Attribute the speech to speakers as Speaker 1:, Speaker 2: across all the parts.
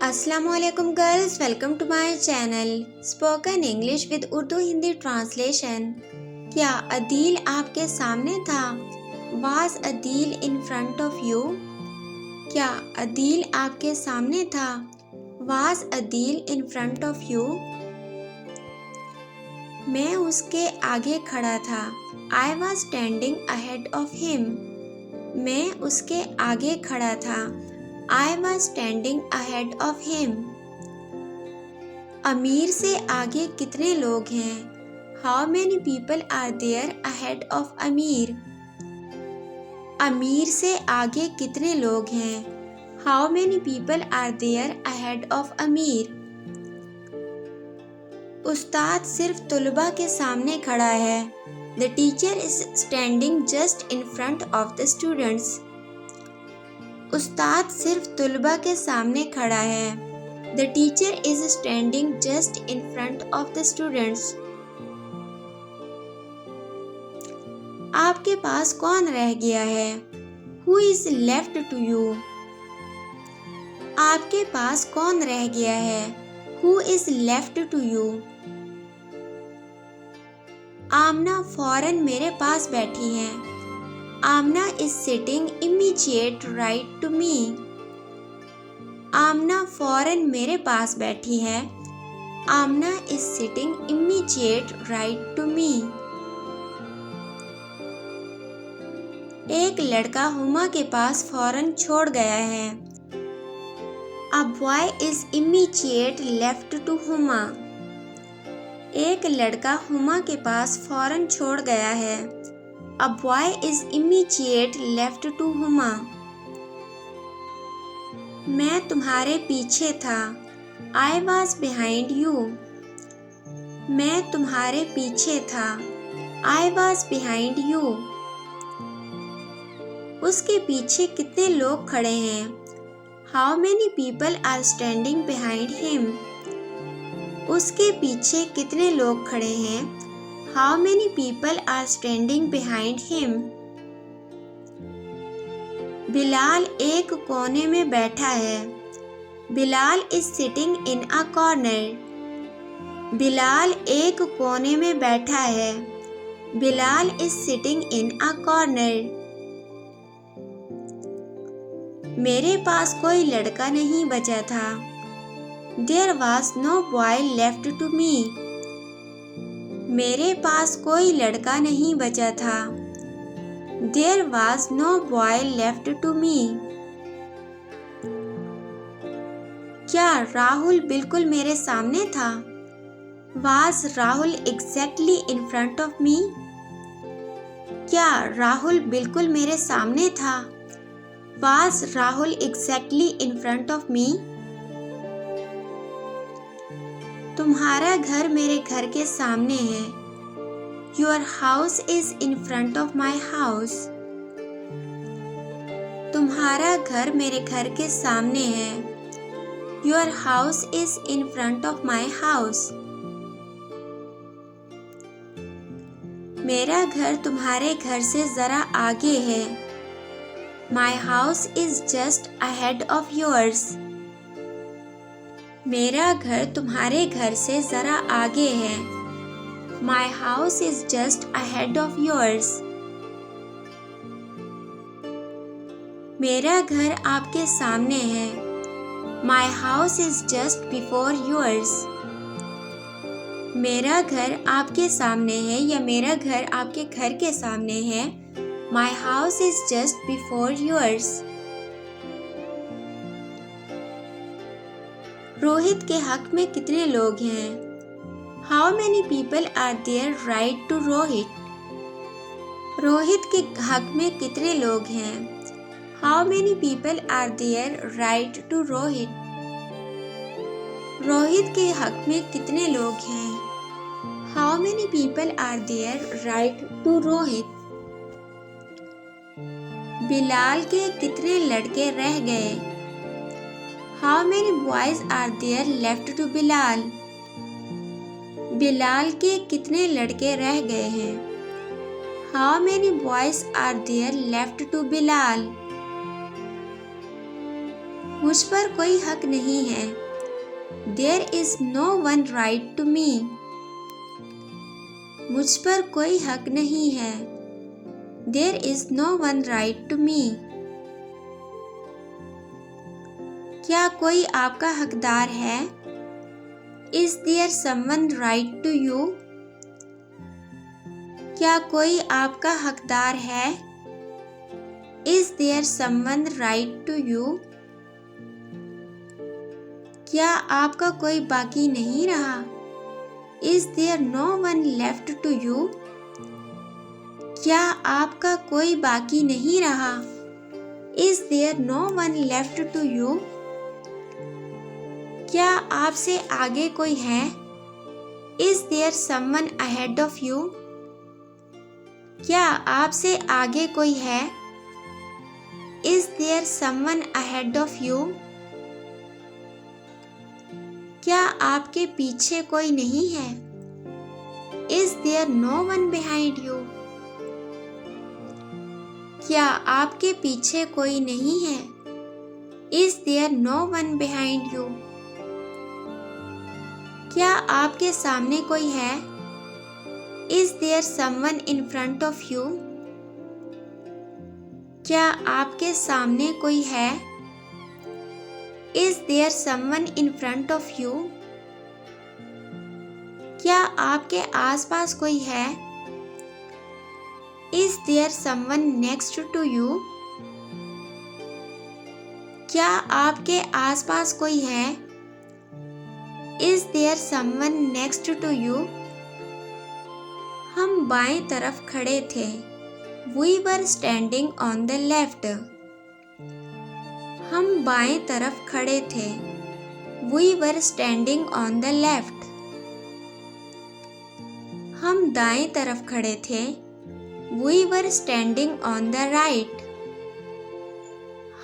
Speaker 1: Assalamualaikum girls, welcome to my channel Spoken English with Urdu Hindi translation. क्या अदील आपके सामने था? Was Adeel in front of you? क्या अदील आपके सामने था? Was Adeel in front of you? मैं उसके आगे खड़ा था। I was standing ahead of him. मैं उसके आगे खड़ा था। I was standing ahead of him. अमीर से आगे कितने लोग हैं? How many people are there ahead of अमीर? अमीर से आगे कितने लोग हैं? How many people are there ahead of अमीर? उस्ताद सिर्फ तुलबा के सामने खड़ा है। The teacher is standing just in front of the students. उस्ताद सिर्फ तुलबा के सामने खड़ा है। The teacher is standing just in front of the students. आपके पास कौन रह गया है? Who is left to you? आपके पास कौन रह गया है? Who is left to you? आमना फौरन मेरे पास बैठी है। आमना is sitting immediate right to me. आमना फौरन मेरे पास बैठी है। आमना is sitting immediate right to me. एक लड़का हुमा के पास फौरन छोड़ गया है। A boy is immediate left to Huma. एक लड़का हुमा के पास फौरन छोड़ गया है। A boy is immediate left to Huma. मैं तुम्हारे पीछे था। I was behind you. मैं तुम्हारे पीछे था। I was behind you. उसके पीछे कितने लोग खड़े हैं? How many people are standing behind him? उसके पीछे कितने लोग खड़े हैं? How many people are standing behind him? Bilal एक कोने में बैठा है। Bilal is sitting in a corner. Bilal एक कोने में बैठा है। Bilal is sitting in a corner. मेरे पास कोई लड़का नहीं बचा था। There was no boy left to me. मेरे पास कोई लड़का नहीं बचा था। There was no boy left to me. क्या राहुल बिल्कुल मेरे सामने था? Was Rahul exactly in front of me? क्या राहुल बिल्कुल मेरे सामने था? Was Rahul exactly in front of me? तुम्हारा घर मेरे घर के सामने है। Your house is in front of my house. तुम्हारा घर मेरे घर के सामने है। Your house is in front of my house. मेरा घर तुम्हारे घर से जरा आगे है। My house is just ahead of yours. मेरा घर तुम्हारे घर से जरा आगे है। My house is just ahead of yours. मेरा घर आपके सामने है। My house is just before yours. मेरा घर आपके सामने है या मेरा घर आपके घर के सामने है। My house is just before yours. Rohit के हक में कितने लोग हैं? How many people are there right to Rohit? Rohit के हक में कितने लोग हैं? How many people are there right to Rohit? Rohit के हक में कितने लोग हैं? How many people are there right to Rohit? Bilal के कितने लड़के रह गए? How many boys are there left to Bilal? Bilal के कितने लड़के रह गए हैं? How many boys are there left to Bilal? मुझ पर कोई हक नहीं है। There is no one right to me. मुझ पर कोई हक नहीं है। There is no one right to me. क्या कोई आपका हकदार है? Is there someone right to you? क्या कोई आपका हकदार है? Is there someone right to you? क्या आपका कोई बाकी नहीं रहा? Is there no one left to you? क्या आपका कोई बाकी नहीं रहा? Is there no one left to you? क्या आपसे आगे कोई है? Is there someone ahead of you? क्या आपसे आगे कोई है? Is there someone ahead of you? क्या आपके पीछे कोई नहीं है? Is there no one behind you? क्या आपके पीछे कोई नहीं है? Is there no one behind you? क्या आपके सामने कोई है? Is there someone in front of you? क्या आपके सामने कोई है? Is there someone in front of you? क्या आपके आसपास कोई है? Is there someone next to you? क्या आपके आसपास कोई है? Is there someone next to you? हम बाएं तरफ खड़े थे। We were standing on the left. हम बाएं तरफ खड़े थे। We were standing on the left. हम दाएं तरफ खड़े थे। We were standing on the right.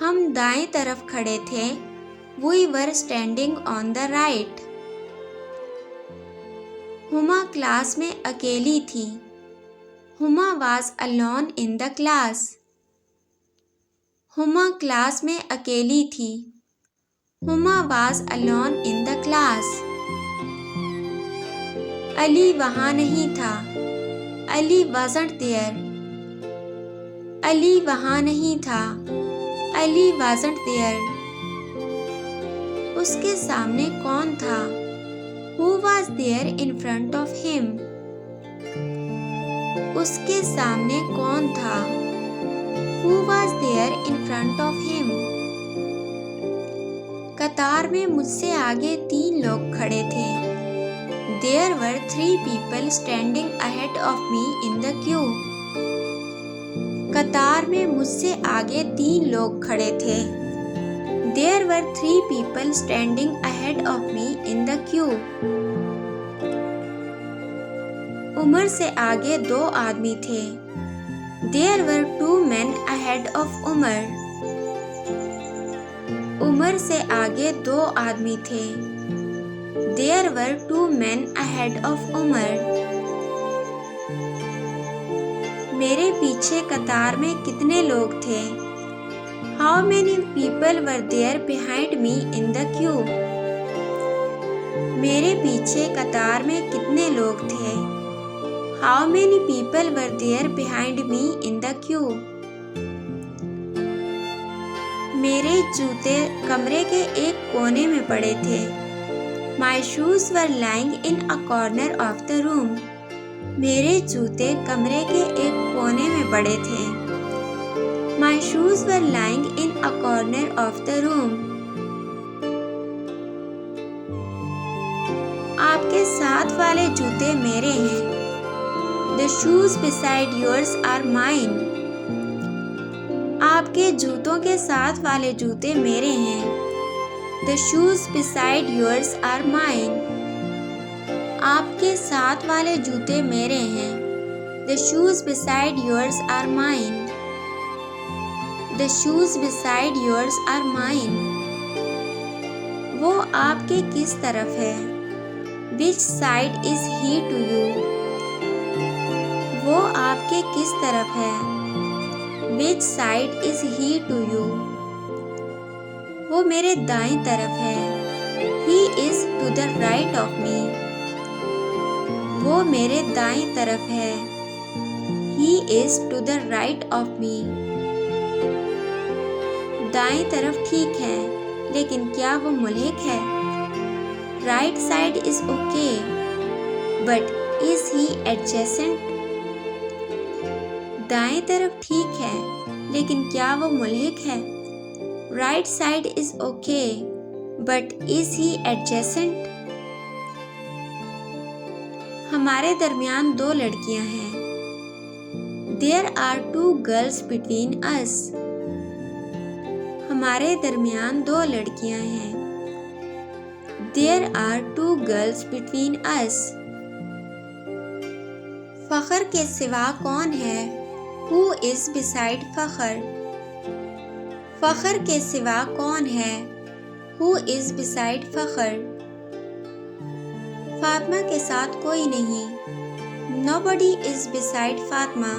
Speaker 1: हम दाएं तरफ खड़े थे। We were standing on the right. Huma class में अकेली थी। Huma was alone in the class. Huma class में अकेली थी। Huma was alone in the class. Ali वहाँ नहीं था। Ali wasn't there. अली वहाँ नहीं था। Ali wasn't there. उसके सामने कौन था? Who was there in front of him? उसके सामने कौन था? Who was there in front of him? कतार में मुझसे आगे 3 लोग खड़े थे। There were 3 people standing ahead of me in the queue. कतार में मुझसे आगे 3 लोग खड़े थे। There were 3 people standing ahead of me in the queue. Umar से आगे 2 आदमी थे। There were 2 men ahead of Umar. Umar से आगे 2 आदमी थे। There were 2 men ahead of Umar. मेरे पीछे कतार में कितने लोग थे? How many people were there behind me in the queue? मेरे पीछे कतार में कितने लोग थे? How many people were there behind me in the queue? मेरे जूते कमरे के एक कोने में पड़े थे। My shoes were lying in a corner of the room. मेरे जूते कमरे के एक कोने में पड़े थे। My shoes were lying in a corner of the room. आपके साथ वाले जूते मेरे हैं। The shoes beside yours are mine. आपके जूतों के साथ वाले जूते मेरे हैं। The shoes beside yours are mine. आपके साथ वाले जूते मेरे हैं। The shoes beside yours are mine. The shoes beside yours are mine. वो आपके किस तरफ है? Which side is he to you? वो आपके किस तरफ है? Which side is he to you? वो मेरे दाएं तरफ है। He is to the right of me. वो मेरे दाएं तरफ है। He is to the right of me. दाएं तरफ ठीक है, लेकिन क्या वो मुल्हिक है? Right side is okay, but is he adjacent? दाएं तरफ ठीक है, लेकिन क्या वो मुल्हिक है? Right side is okay, but is he adjacent? हमारे दरमियान दो लड़कियां हैं। There are two girls between us. हमारे दरमियान दो लड़कियां हैं। There are two girls between us. फखर के सिवा कौन है? Who is beside फखर? फखर के सिवा कौन है? Who is beside फखर? फातिमा के साथ कोई नहीं। Nobody is beside Fatima.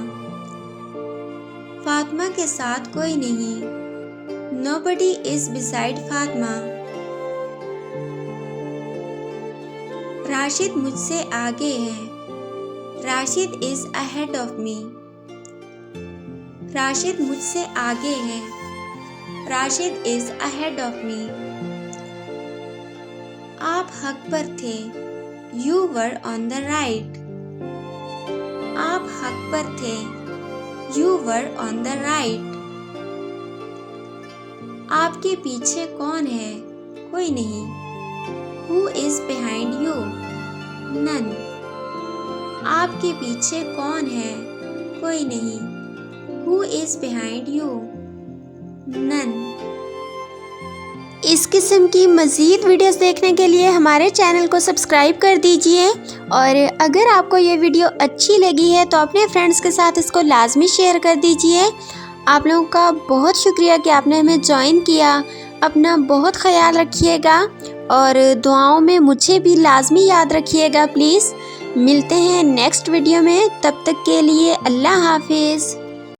Speaker 1: Fatima के साथ कोई नहीं। Nobody is beside Fatima. Rashid मुझसे आगे है। Rashid is ahead of me. Rashid मुझसे आगे है। Rashid is ahead of me. आप हक पर थे। You were on the right. आप हक पर थे। You were on the right. आपके पीछे कौन है? कोई नहीं। Who is behind you? None. आपके पीछे कौन है? कोई नहीं। Who is behind you? None. इस किस्म की मज़ीद वीडियोस देखने के लिए हमारे चैनल को सब्सक्राइब कर दीजिए, और अगर आपको ये वीडियो अच्छी लगी है तो अपने फ्रेंड्स के साथ इसको लाजमी शेयर कर दीजिए। आप लोगों का बहुत शुक्रिया कि आपने हमें ज्वाइन किया। अपना बहुत ख्याल रखिएगा और दुआओं में मुझे भी लाजमी याद रखिएगा प्लीज़। मिलते हैं नेक्स्ट वीडियो में, तब तक के लिए अल्लाह हाफिज़।